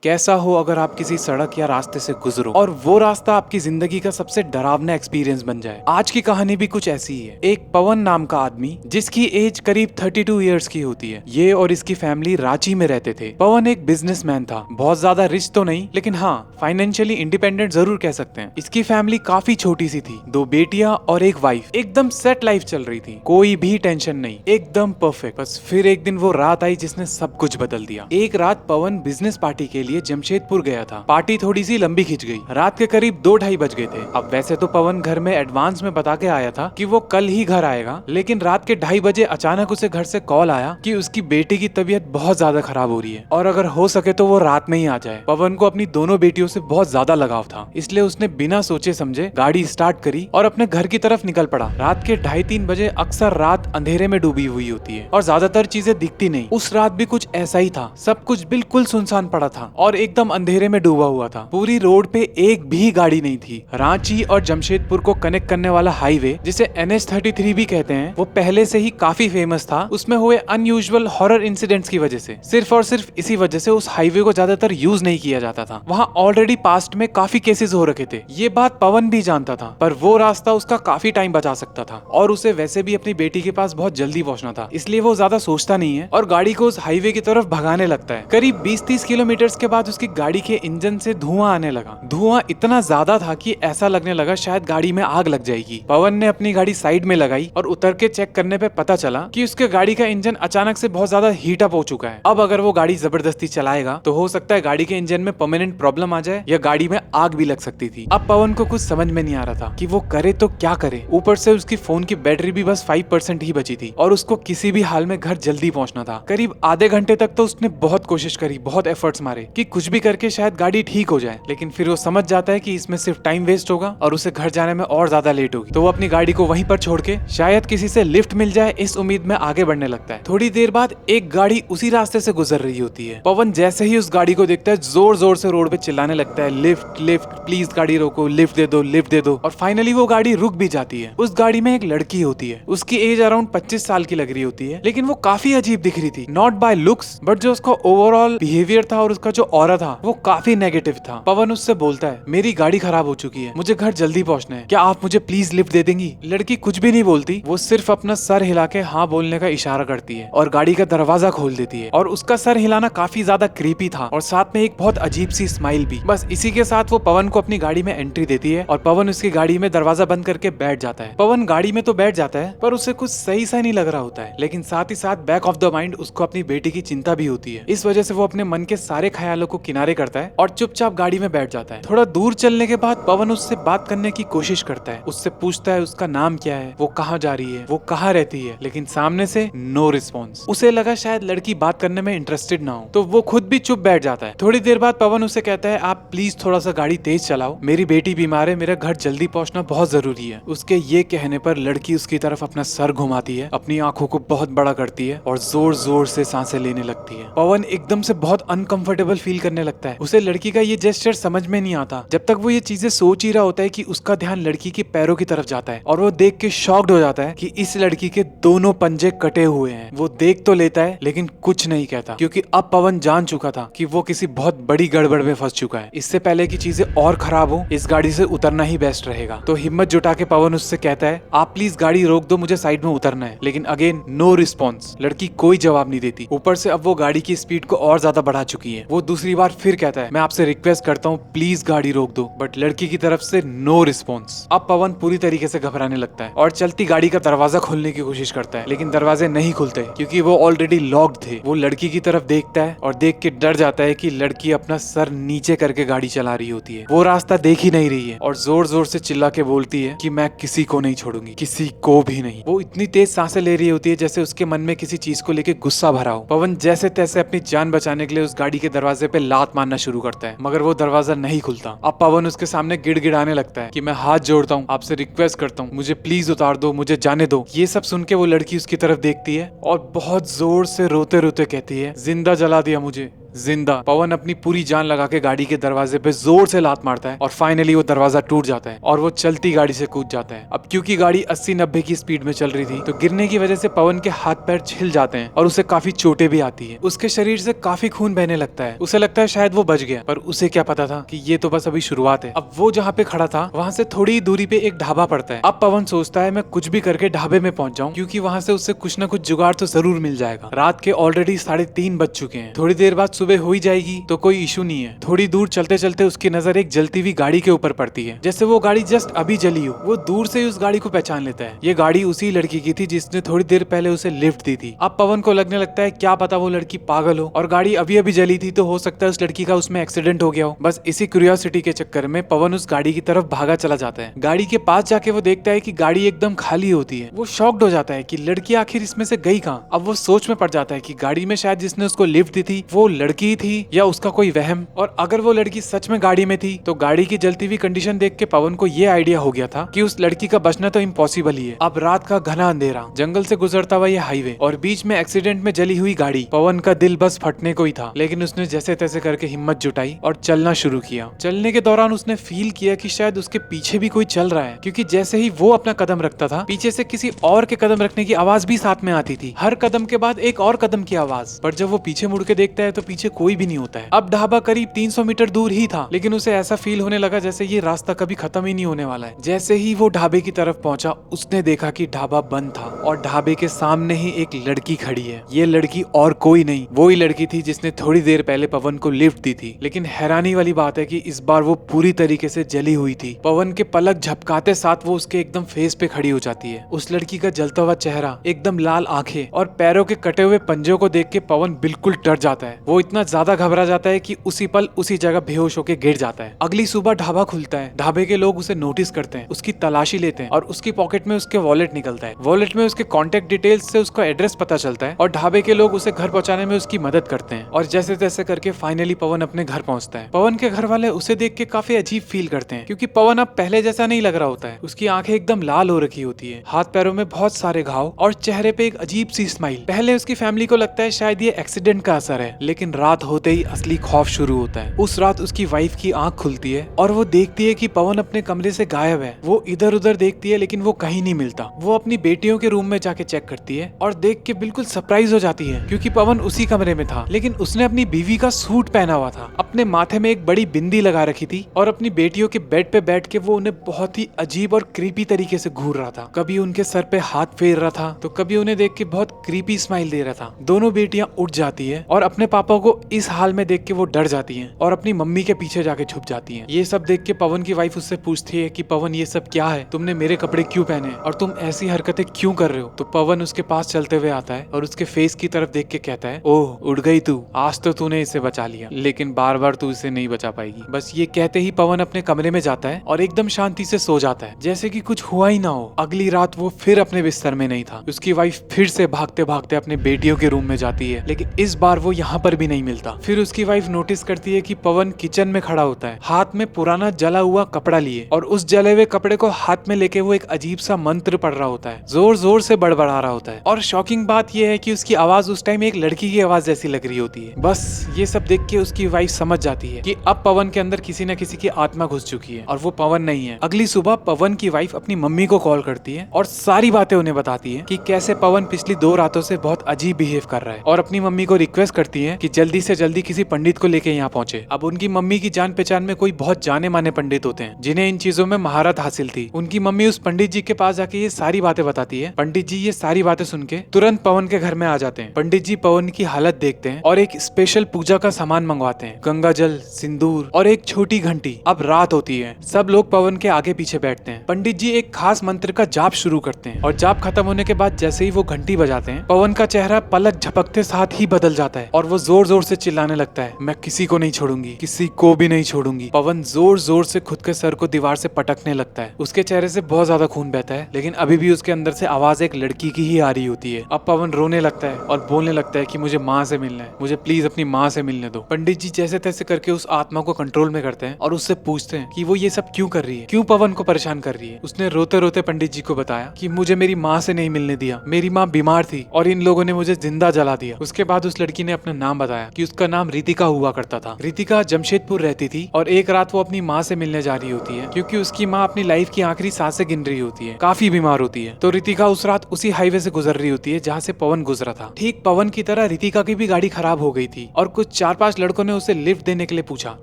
कैसा हो अगर आप किसी सड़क या रास्ते से गुजरो और वो रास्ता आपकी जिंदगी का सबसे डरावना एक्सपीरियंस बन जाए। आज की कहानी भी कुछ ऐसी ही है। एक पवन नाम का आदमी जिसकी एज करीब 32 इयर्स की होती है। ये और इसकी फैमिली रांची में रहते थे। पवन एक बिजनेसमैन था, बहुत ज्यादा रिच तो नहीं, लेकिन हाँ फाइनेंशियली इंडिपेंडेंट जरूर कह सकते हैं। इसकी फैमिली काफी छोटी सी थी, 2 बेटियां और एक वाइफ। एकदम सेट लाइफ चल रही थी, कोई भी टेंशन नहीं, एकदम परफेक्ट। बस फिर एक दिन वो रात आई जिसने सब कुछ बदल दिया। एक रात पवन बिजनेस पार्टी के लिए जमशेदपुर गया था। पार्टी थोड़ी सी लंबी खिंच गई। रात के करीब 2-2:30 बज गए थे। अब वैसे तो पवन घर में एडवांस में बता के आया था कि वो कल ही घर आएगा, लेकिन रात के 2:30 बजे अचानक उसे घर से कॉल आया कि उसकी बेटी की तबीयत बहुत ज्यादा खराब हो रही है और अगर हो सके तो वो रात में ही आ जाए। पवन को अपनी दोनों बेटियों से बहुत ज्यादा लगाव था, इसलिए उसने बिना सोचे समझे गाड़ी स्टार्ट करी और अपने घर की तरफ निकल पड़ा। रात के 2:30-3 बजे अक्सर रात अंधेरे में डूबी हुई होती है और ज्यादातर चीजें दिखती नहीं। उस रात भी कुछ ऐसा ही था। सब कुछ बिल्कुल सुनसान पड़ा था और एकदम अंधेरे में डूबा हुआ था। पूरी रोड पे एक भी गाड़ी नहीं थी। रांची और जमशेदपुर को कनेक्ट करने वाला हाईवे, जिसे NH-33 भी कहते हैं, वो पहले से ही काफी फेमस था उसमें हुए अनयूजुअल हॉरर इंसिडेंट्स की वजह से। सिर्फ और सिर्फ इसी वजह से उस हाईवे को ज्यादातर यूज नहीं किया जाता था। वहाँ ऑलरेडी पास्ट में काफी केसेस हो रखे थे। ये बात पवन भी जानता था, पर वो रास्ता उसका काफी टाइम बचा सकता था और उसे वैसे भी अपनी बेटी के पास बहुत जल्दी पहुंचना था, इसलिए वो ज्यादा सोचता नहीं है और गाड़ी को उस हाईवे की तरफ भगाने लगता है। करीब 20-30 किलोमीटर के बाद उसकी गाड़ी के इंजन से धुआं आने लगा। धुआं इतना ज्यादा था कि ऐसा लगने लगा शायद गाड़ी में आग लग जाएगी। पवन ने अपनी गाड़ी साइड में लगाई और उतर के चेक करने पे पता चला कि उसके गाड़ी का इंजन अचानक से बहुत ज्यादा हीट अप हो चुका है। अब अगर वो गाड़ी जबरदस्ती चलाएगा तो हो सकता है गाड़ी के इंजन में परमानेंट प्रॉब्लम आ जाए या गाड़ी में आग भी लग सकती थी। अब पवन को कुछ समझ में नहीं आ रहा था कि वो करे तो क्या करे। ऊपर से उसकी फोन की बैटरी भी बस 5% ही बची थी और उसको किसी भी हाल में घर जल्दी पहुंचना था। करीब आधे घंटे तक तो उसने बहुत कोशिश करी, बहुत एफर्ट्स मारे कि कुछ भी करके शायद गाड़ी ठीक हो जाए, लेकिन फिर वो समझ जाता है कि इसमें सिर्फ टाइम वेस्ट होगा और उसे घर जाने में और ज्यादा लेट होगी। तो वो अपनी गाड़ी को वहीं पर छोड़ के शायद किसी से लिफ्ट मिल जाए इस उम्मीद में आगे बढ़ने लगता है। थोड़ी देर बाद एक गाड़ी उसी रास्ते से गुजर रही होती है। पवन जैसे ही उस गाड़ी को देखता है जोर जोर से रोड पे चिल्लाने लगता है, लिफ्ट लिफ्ट, प्लीज गाड़ी रोको, लिफ्ट दे दो, लिफ्ट दे दो। और फाइनली वो गाड़ी रुक भी जाती है। उस गाड़ी में एक लड़की होती है। उसकी एज अराउंड 25 साल की लग रही होती है, लेकिन वो काफी अजीब दिख रही थी। नॉट बाय लुक्स बट जो उसका ओवरऑल बिहेवियर था और उसका जो ऑरा था वो काफी नेगेटिव था। पवन उससे बोलता है, मेरी गाड़ी खराब हो चुकी है, मुझे घर जल्दी पहुंचना है, क्या आप मुझे प्लीज लिफ्ट दे देंगी? लड़की कुछ भी नहीं बोलती, वो सिर्फ अपना सर हिला के हाँ बोलने का इशारा करती है और गाड़ी का दरवाजा खोल देती है। और उसका सर हिलाना काफी ज्यादा क्रीपी था और साथ में एक बहुत अजीब सी स्माइल भी। बस इसी के साथ वो पवन को अपनी गाड़ी में एंट्री देती है और पवन उसकी गाड़ी में दरवाजा बंद करके बैठ जाता है। पवन गाड़ी में तो बैठ जाता है पर उसे कुछ सही सा नहीं लग रहा होता है, लेकिन साथ ही साथ बैक ऑफ द माइंड उसको अपनी बेटी की चिंता भी होती है। इस वजह से वो अपने मन के सारे ख्यालों को किनारे करता है और चुपचाप गाड़ी में बैठ जाता है। थोड़ा दूर चलने के बाद पवन उससे बात करने की कोशिश करता है, उससे पूछता है उसका नाम क्या है, वो कहाँ जा रही है, वो कहाँ रहती है, लेकिन सामने से नो रिस्पॉन्स। उसे लगा शायद लड़की बात करने में इंटरेस्टेड ना हो, तो वो खुद भी चुप बैठ जाता है। थोड़ी देर बाद पवन उसे कहता है, आप प्लीज थोड़ा सा गाड़ी तेज चलाओ, मेरी बेटी बीमार है, मेरा घर जल्दी पहुंचना बहुत जरूरी है। उसके ये कहने पर लड़की उसकी तरफ अपना सर घुमाती है, अपनी आंखों को बहुत बड़ा करती है और जोर जोर से सांसें लेने लगती है। पवन एकदम से बहुत अनकंफर्टेबल फील करने लगता है। उसे लड़की का ये जेस्चर समझ में नहीं आता। जब तक वो ये चीजें सोच ही रहा होता है कि उसका ध्यान लड़की के पैरों की तरफ जाता है और वो देख के शॉक्ड हो जाता है कि इस लड़की के दोनों पंजे कटे हुए हैं। वो देख तो लेता है लेकिन कुछ नहीं कहता, क्योंकि अब पवन जान चुका था कि वो किसी बहुत बड़ी गड़बड़ में फंस चुका है। इससे पहले कि चीजें और खराब हो, इस गाड़ी से उतरना ही बेस्ट रहेगा। तो हिम्मत जुटा के पवन उससे कहता है, आप प्लीज गाड़ी रोक दो, मुझे साइड में उतरना है। लेकिन अगेन नो रिस्पॉन्स। लड़की कोई जवाब नहीं देती। ऊपर से अब वो गाड़ी की स्पीड को और ज्यादा बढ़ा चुकी है। वो दूसरी बार फिर कहता है, मैं आपसे रिक्वेस्ट करता हूँ प्लीज गाड़ी रोक दो, बट लड़की की तरफ से नो रिस्पॉन्स। अब पवन पूरी तरीके से घबराने लगता है और चलती गाड़ी का दरवाजा खोलने की कोशिश करता है, लेकिन दरवाजे नहीं खुलते क्योंकि वो ऑलरेडी लॉक्ड थे। वो लड़की की तरफ देखता है और देख के डर जाता है कि लड़की अपना सर नीचे करके गाड़ी चला रही होती है। वो रास्ता देख ही नहीं रही है और जोर जोर से चिल्ला के बोलती है कि मैं किसी को नहीं छोड़ूंगी, किसी को भी नहीं। वो इतनी तेज सांसें ले रही होती है जैसे उसके मन में किसी चीज को लेके गुस्सा भरा हो। पवन जैसे तैसे अपनी जान बचाने के लिए उस गाड़ी के दरवाजे पे लात मारना शुरू करता है, मगर वो दरवाजा नहीं खुलता। अब पवन उसके सामने गिड़गिड़ाने लगता है कि मैं हाथ जोड़ता हूँ, आपसे रिक्वेस्ट करता हूँ, मुझे प्लीज उतार दो, मुझे जाने दो। ये सब सुन के वो लड़की उसकी तरफ देखती है और बहुत जोर से रोते रोते कहती है, जिंदा जला दिया मुझे, जिंदा। पवन अपनी पूरी जान लगा के गाड़ी के दरवाजे पे जोर से लात मारता है और फाइनली वो दरवाजा टूट जाता है और वो चलती गाड़ी से कूद जाता है। अब क्योंकि गाड़ी 80-90 की स्पीड में चल रही थी तो गिरने की वजह से पवन के हाथ पैर छिल जाते हैं और उसे काफी चोटें भी आती है। उसके शरीर से काफी खून बहने लगता है। उसे लगता है शायद वो बच गया, पर उसे क्या पता था कि ये तो बस अभी शुरुआत है। अब वो जहाँ पे खड़ा था वहाँ से थोड़ी दूरी पे एक ढाबा पड़ता है। अब पवन सोचता है मैं कुछ भी करके ढाबे में पहुंच जाऊं, क्योंकि वहाँ से उससे कुछ ना कुछ जुगाड़ तो जरूर मिल जाएगा। रात के ऑलरेडी 3:30 बज चुके हैं। थोड़ी देर बाद सुबह हो ही जाएगी तो कोई इशू नहीं है। थोड़ी दूर चलते चलते उसकी नजर एक जलती हुई गाड़ी के ऊपर पड़ती है, जैसे वो गाड़ी जस्ट अभी जली हो। वो दूर से ही उस गाड़ी को पहचान लेता है। ये गाड़ी उसी लड़की की थी जिसने थोड़ी देर पहले उसे लिफ्ट दी थी। अब पवन को लगने लगता है क्या पता वो लड़की पागल हो और गाड़ी अभी अभी जली थी तो हो सकता है उस लड़की का उसमें एक्सीडेंट हो गया हो। बस इसी क्यूरियोसिटी के चक्कर में पवन उस गाड़ी की तरफ भागा चला जाता है। गाड़ी के पास जाके वो देखता है कि गाड़ी एकदम खाली होती है। वो शॉक्ड हो जाता है कि लड़की आखिर इसमें से गई कहाँ। अब वो सोच में पड़ जाता है कि गाड़ी में शायद जिसने उसको लिफ्ट दी थी वो लड़की थी या उसका कोई वहम। और अगर वो लड़की सच में गाड़ी में थी तो गाड़ी की जलती हुई कंडीशन देख के पवन को ये आइडिया हो गया था कि उस लड़की का बचना तो इम्पॉसिबल ही है। अब रात का घना अंधेरा, जंगल से गुजरता हुआ ये हाईवे और बीच में एक्सीडेंट में जली हुई गाड़ी। पवन का दिल बस फटने को ही था, लेकिन उसने जैसे तैसे करके हिम्मत जुटाई और चलना शुरू किया। चलने के दौरान उसने फील किया कि शायद उसके पीछे भी कोई चल रहा है, क्योंकि जैसे ही वो अपना कदम रखता था पीछे से किसी और के कदम रखने की आवाज भी साथ में आती थी। हर कदम के बाद एक और कदम की आवाज। पर जब वो पीछे मुड़ के देखता है तो पीछे कोई भी नहीं होता है। अब ढाबा करीब 300 मीटर दूर ही था, लेकिन उसे ऐसा फील होने लगा जैसे ये रास्ता कभी खत्म ही नहीं होने वाला है। जैसे ही वो ढाबे की तरफ पहुंचा उसने देखा कि ढाबा बंद था और ढाबे के सामने ही एक लड़की खड़ी है। ये लड़की और कोई नहीं, वो ही लड़की थी जिसने थोड़ी देर पहले पवन को लिफ्ट दी थी। लेकिन हैरानी वाली बात है कि इस बार वो पूरी तरीके से जली हुई थी। पवन के पलक झपकाते साथ वो उसके एकदम फेस पे खड़ी हो जाती है। उस लड़की का जलता हुआ चेहरा, एकदम लाल आंखें और पैरों के कटे हुए पंजों को देख के पवन बिल्कुल डर जाता है। वो इतना ज्यादा घबरा जाता है कि उसी पल उसी जगह बेहोश होकर गिर जाता है। अगली सुबह ढाबा खुलता है। ढाबे के लोग उसे नोटिस करते हैं, उसकी तलाशी लेते हैं और उसकी पॉकेट में उसके वॉलेट निकलता है। वॉलेट में उसके कॉन्टेक्ट डिटेल्स से उसका एड्रेस पता चलता है और ढाबे के लोग उसे घर पहुंचाने में उसकी मदद करते हैं। और जैसे तैसे करके फाइनली पवन अपने घर पहुंचता है। पवन के घर वाले उसे देख के काफी अजीब फील करते हैं, क्योंकि पवन अब पहले जैसा नहीं लग रहा होता है। उसकी आंखें एकदम लाल हो रखी होती है, हाथ पैरों में बहुत सारे घाव और चेहरे पे एक अजीब सी स्माइल। पहले उसकी फैमिली को लगता है शायद ये एक्सीडेंट का असर है, लेकिन रात होते ही असली खौफ शुरू होता है। उस रात उसकी वाइफ की आंख खुलती है और वो देखती है कि पवन अपने कमरे से गायब है। वो इधर उधर देखती है लेकिन वो कहीं नहीं मिलता। वो अपनी बेटियों के रूम में जाके चेक करती है और देख के बिल्कुल सरप्राइज हो जाती है, क्योंकि पवन उसी कमरे में था, लेकिन उसने अपनी बीवी का सूट पहना हुआ था, अपने माथे में एक बड़ी बिंदी लगा रखी थी और अपनी बेटियों के बेड पे बैठ के वो उन्हें बहुत ही अजीब और क्रीपी तरीके से घूर रहा था। कभी उनके सर पे हाथ फेर रहा था तो कभी उन्हें देख के बहुत क्रीपी स्माइल दे रहा था। दोनों बेटियां उठ जाती है और अपने पापा को इस हाल में देख के वो डर जाती हैं और अपनी मम्मी के पीछे जाके छुप जाती हैं। ये सब देख के पवन की वाइफ उससे पूछती है कि पवन ये सब क्या है, तुमने मेरे कपड़े क्यों पहने और तुम ऐसी हरकतें क्यों कर रहे हो। तो पवन उसके पास चलते हुए आता है और उसके फेस की तरफ देख के कहता है, ओह उड़ गई तू, आज तो तूने इसे बचा लिया, लेकिन बार बार तू इसे नहीं बचा पाएगी। बस ये कहते ही पवन अपने कमरे में जाता है और एकदम शांति से सो जाता है, जैसे कि कुछ हुआ ही ना हो। अगली रात वो फिर अपने बिस्तर में नहीं था। उसकी वाइफ फिर से भागते भागते अपने बेटियों के रूम में जाती है, लेकिन इस बार वो यहाँ पर भी नहीं मिलता। फिर उसकी वाइफ नोटिस करती है कि पवन किचन में खड़ा होता है, हाथ में पुराना जला हुआ कपड़ा लिए, और उस जले हुए कपड़े को हाथ में लेके वो एक अजीब सा मंत्र पढ़ रहा होता है, जोर जोर से बड़बड़ा रहा होता है। और शॉकिंग बात यह है कि उसकी आवाज उस टाइम एक लड़की की आवाज जैसी लग रही होती है। बस ये सब देख के उसकी वाइफ समझ जाती है कि अब पवन के अंदर किसी न किसी की आत्मा घुस चुकी है और वो पवन नहीं है। अगली सुबह पवन की वाइफ अपनी मम्मी को कॉल करती है और सारी बातें उन्हें बताती है कि कैसे पवन पिछली 2 रातों से बहुत अजीब बिहेव कर रहा है, और अपनी मम्मी को रिक्वेस्ट करती है कि जल्दी से जल्दी किसी पंडित को लेके यहाँ पहुंचे। अब उनकी मम्मी की जान पहचान में कोई बहुत जाने माने पंडित होते हैं जिन्हें इन चीजों में महारत हासिल थी। उनकी मम्मी उस पंडित जी के पास जाके ये सारी बातें बताती है। पंडित जी ये सारी बातें सुन के तुरंत पवन के घर में आ जाते हैं। पंडित जी पवन की हालत देखते हैं और एक स्पेशल पूजा का सामान मंगवाते हैं, गंगा जल, सिंदूर और एक छोटी घंटी। अब रात होती है, सब लोग पवन के आगे पीछे बैठते हैं। पंडित जी एक खास मंत्र का जाप शुरू करते हैं और जाप खत्म होने के बाद जैसे ही वो घंटी बजाते हैं, पवन का चेहरा पलक झपकते साथ ही बदल जाता है और वो जोर जोर से चिल्लाने लगता है, मैं किसी को नहीं छोड़ूंगी, किसी को भी नहीं छोड़ूंगी। पवन जोर जोर से खुद के सर को दीवार से पटकने लगता है। उसके चेहरे से बहुत ज्यादा खून बहता है, लेकिन अभी भी उसके अंदर से आवाज एक लड़की की ही आ रही होती है। अब पवन रोने लगता है और बोलने लगता है कि मुझे माँ से मिलना है, मुझे प्लीज अपनी माँ से मिलने दो। पंडित जी जैसे तैसे करके उस आत्मा को कंट्रोल में करते हैं और उससे पूछते हैं कि वो ये सब क्यों कर रही है, क्यों पवन को परेशान कर रही है। उसने रोते रोते पंडित जी को बताया कि मुझे मेरी माँ से नहीं मिलने दिया, मेरी माँ बीमार थी और इन लोगों ने मुझे जिंदा जला दिया। उसके बाद उस लड़की ने अपना नाम बताया बताया कि उसका नाम रितिका हुआ करता था। रितिका जमशेदपुर रहती थी और एक रात वो अपनी माँ से मिलने जा रही होती है क्योंकि उसकी माँ अपनी लाइफ की आखिरी सांसें गिन रही होती है, काफी बीमार होती है। तो रितिका उस रात उसी हाईवे से गुजर रही होती है जहाँ से पवन गुजरा था। ठीक पवन की तरह रितिका की भी गाड़ी खराब हो गई थी और कुछ 4-5 लड़कों ने उसे लिफ्ट देने के लिए पूछा।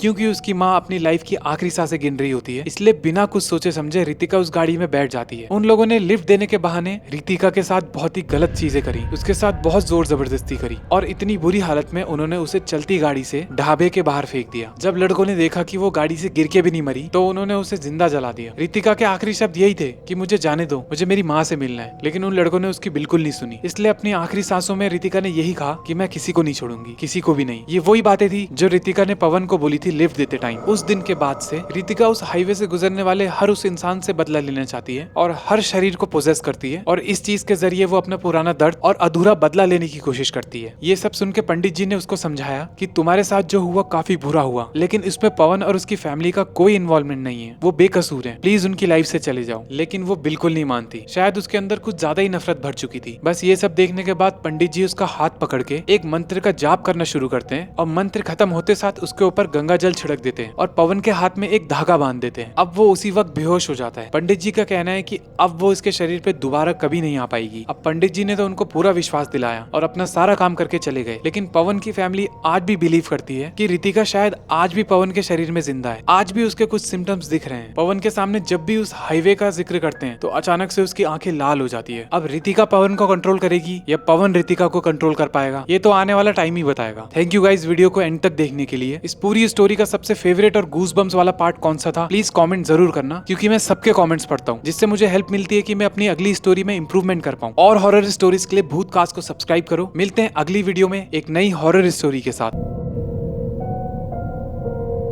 क्योंकि उसकी माँ अपनी लाइफ की आखिरी सांसें गिन रही होती है, इसलिए बिना कुछ सोचे समझे रितिका उस गाड़ी में बैठ जाती है। उन लोगों ने लिफ्ट देने के बहाने रितिका के साथ बहुत ही गलत चीजें करी, उसके साथ बहुत जोर जबरदस्ती करी और इतनी बुरी हालत में उन्होंने उसे चलती गाड़ी से ढाबे के बाहर फेंक दिया। जब लड़कों ने देखा कि वो गाड़ी से गिर के भी नहीं मरी तो उन्होंने उसे जिंदा जला दिया। रितिका के आखिरी शब्द यही थे कि मुझे जाने दो, मुझे मेरी माँ से मिलना है, लेकिन उन लड़कों ने उसकी बिल्कुल नहीं सुनी। इसलिए अपनी आखिरी सांसों में रितिका ने यही कहा कि मैं किसी को नहीं छोड़ूंगी, किसी को भी नहीं। ये वही बातें थी जो रितिका ने पवन को बोली थी लिफ्ट देते टाइम। उस दिन के बाद से रितिका उस हाईवे से गुजरने वाले हर उस इंसान से बदला लेना चाहती है और हर शरीर को पोजेस करती है और इस चीज के जरिए वो अपना पुराना दर्द और अधूरा बदला लेने की कोशिश करती है। ये सब सुन के पंडित जी ने उसको समझाया कि तुम्हारे साथ जो हुआ काफी बुरा हुआ, लेकिन इसमें पवन और उसकी फैमिली का कोई इन्वॉल्वमेंट नहीं है, वो बेकसूर है, प्लीज उनकी लाइफ से चले जाओ। लेकिन वो बिल्कुल नहीं मानती, शायद उसके अंदर कुछ ज्यादा ही नफरत भर चुकी थी। बस ये सब देखने के बाद पंडित जी उसका हाथ पकड़ के एक मंत्र का जाप करना शुरू करते हैं और मंत्र खत्म होते साथ उसके ऊपर गंगा जल छिड़क देते हैं और पवन के हाथ में एक धागा बांध देते हैं। अब वो उसी वक्त बेहोश हो जाता है। पंडित जी का कहना है कि अब वो इसके शरीर पे दोबारा कभी नहीं आ पाएगी। अब पंडित जी ने तो उनको पूरा विश्वास दिलाया और अपना सारा काम करके चले गए, लेकिन पवन की फैमिली आज भी बिलीव करती है कि रितिका शायद आज भी पवन के शरीर में जिंदा है। आज भी उसके कुछ सिम्टम्स दिख रहे हैं। पवन के सामने जब भी उस हाईवे का जिक्र करते हैं तो अचानक से उसकी आंखें लाल हो जाती है। अब रितिका पवन को कंट्रोल करेगी या पवन रितिका को कंट्रोल कर पाएगा, ये तो आने वाला टाइम ही बताएगा। थैंक यू गाइस वीडियो को एंड तक देखने के लिए। इस पूरी स्टोरी का सबसे फेवरेट और गूज़बम्स वाला पार्ट कौन सा था प्लीज कमेंट जरूर करना, क्योंकि मैं सबके कमेंट्स पढ़ता हूँ, जिससे मुझे हेल्प मिलती है कि मैं अपनी अगली स्टोरी में इंप्रूवमेंट कर पाऊँ। और हॉरर स्टोरीज के लिए भूतकास्ट को सब्सक्राइब करो। मिलते हैं अगली वीडियो में एक नई हॉरर स्टोरी के साथ।